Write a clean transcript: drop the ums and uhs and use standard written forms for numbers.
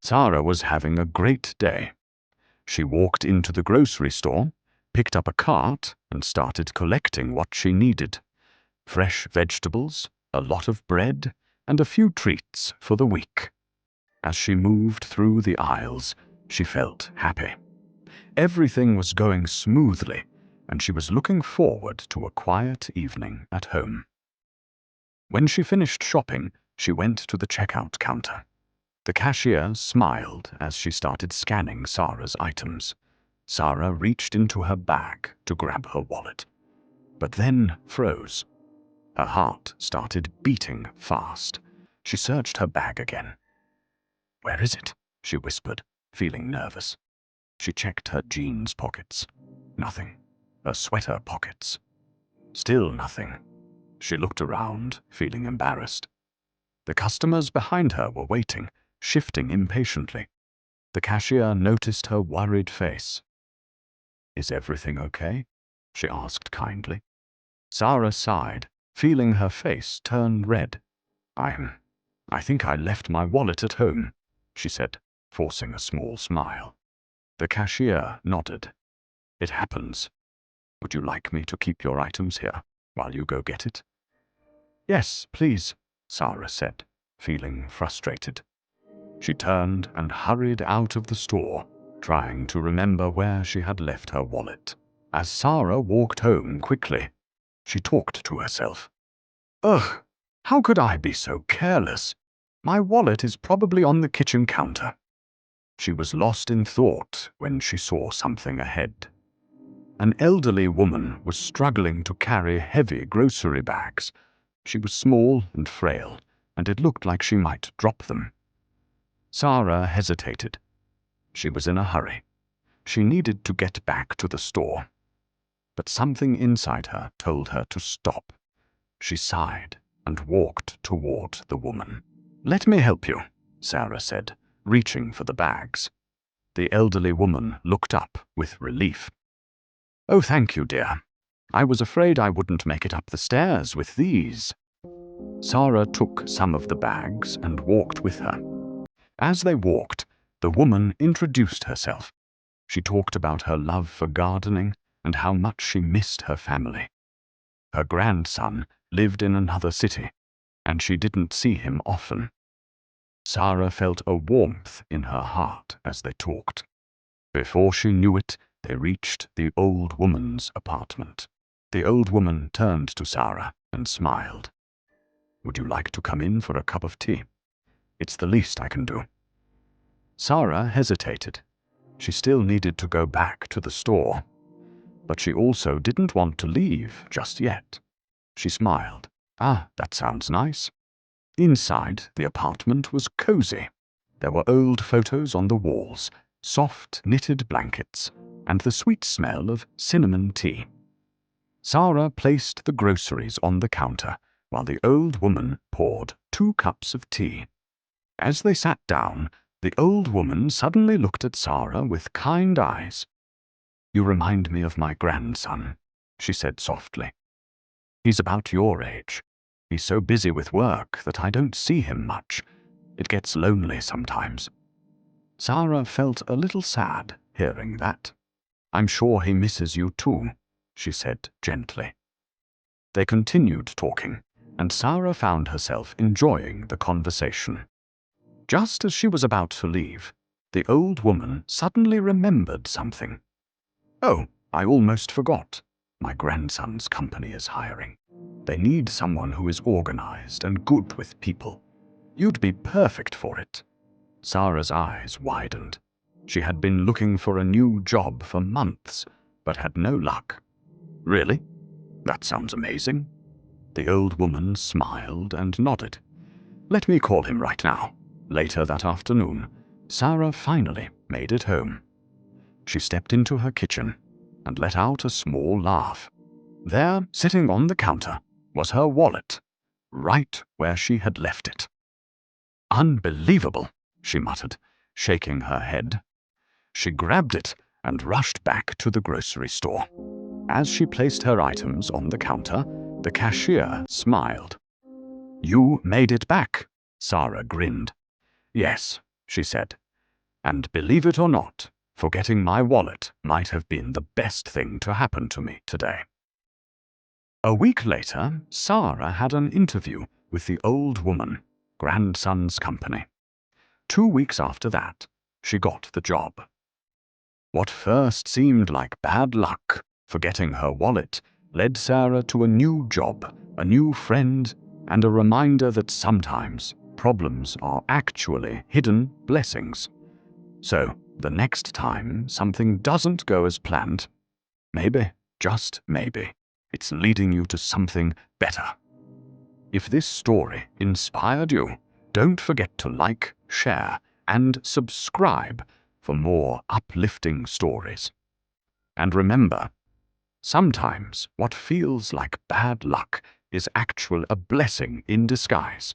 Sara was having a great day. She walked into the grocery store, picked up a cart, and started collecting what she needed: fresh vegetables, a lot of bread, and a few treats for the week. As she moved through the aisles, she felt happy. Everything was going smoothly, and she was looking forward to a quiet evening at home. When she finished shopping, she went to the checkout counter. The cashier smiled as she started scanning Sara's items. Sara reached into her bag to grab her wallet, but then froze. Her heart started beating fast. She searched her bag again. "Where is it?" she whispered, feeling nervous. She checked her jeans pockets. Nothing. Her sweater pockets. Still nothing. She looked around, feeling embarrassed. The customers behind her were waiting, shifting impatiently. The cashier noticed her worried face. "Is everything okay?" she asked kindly. Sara sighed, feeling her face turn red. I think I left my wallet at home," she said, forcing a small smile. The cashier nodded. "It happens. Would you like me to keep your items here while you go get it?" "Yes, please," Sara said, feeling frustrated. She turned and hurried out of the store, trying to remember where she had left her wallet. As Sara walked home quickly, she talked to herself. "Ugh, how could I be so careless? My wallet is probably on the kitchen counter." She was lost in thought when she saw something ahead. An elderly woman was struggling to carry heavy grocery bags. She was small and frail, and it looked like she might drop them. Sara hesitated. She was in a hurry. She needed to get back to the store. But something inside her told her to stop. She sighed and walked toward the woman. "Let me help you," Sara said, reaching for the bags. The elderly woman looked up with relief. "Oh, thank you, dear. I was afraid I wouldn't make it up the stairs with these." Sara took some of the bags and walked with her. As they walked, the woman introduced herself. She talked about her love for gardening and how much she missed her family. Her grandson lived in another city, and she didn't see him often. Sara felt a warmth in her heart as they talked. Before she knew it, they reached the old woman's apartment. The old woman turned to Sara and smiled. "Would you like to come in for a cup of tea? It's the least I can do." Sara hesitated. She still needed to go back to the store, but she also didn't want to leave just yet. She smiled. "Ah, that sounds nice." Inside, the apartment was cozy. There were old photos on the walls, soft knitted blankets, and the sweet smell of cinnamon tea. Sara placed the groceries on the counter while the old woman poured 2 cups of tea. As they sat down, the old woman suddenly looked at Sara with kind eyes. "You remind me of my grandson," she said softly. "He's about your age. He's so busy with work that I don't see him much. It gets lonely sometimes." Sara felt a little sad hearing that. "I'm sure he misses you too," she said gently. They continued talking, and Sara found herself enjoying the conversation. Just as she was about to leave, the old woman suddenly remembered something. "Oh, I almost forgot. My grandson's company is hiring. They need someone who is organized and good with people. You'd be perfect for it." Sara's eyes widened. She had been looking for a new job for months, but had no luck. "Really? That sounds amazing." The old woman smiled and nodded. "Let me call him right now." Later that afternoon, Sara finally made it home. She stepped into her kitchen and let out a small laugh. There, sitting on the counter, was her wallet, right where she had left it. "Unbelievable," she muttered, shaking her head. She grabbed it and rushed back to the grocery store. As she placed her items on the counter, the cashier smiled. "You made it back," Sara grinned. "Yes," she said. And believe it or not, forgetting my wallet might have been the best thing to happen to me today. A week later, Sara had an interview with the old woman, grandson's company. 2 weeks after that, she got the job. What first seemed like bad luck, forgetting her wallet, led Sara to a new job, a new friend, and a reminder that sometimes problems are actually hidden blessings. So, the next time something doesn't go as planned, maybe, just maybe, it's leading you to something better. If this story inspired you, don't forget to like, share, and subscribe for more uplifting stories. And remember, sometimes what feels like bad luck is actually a blessing in disguise.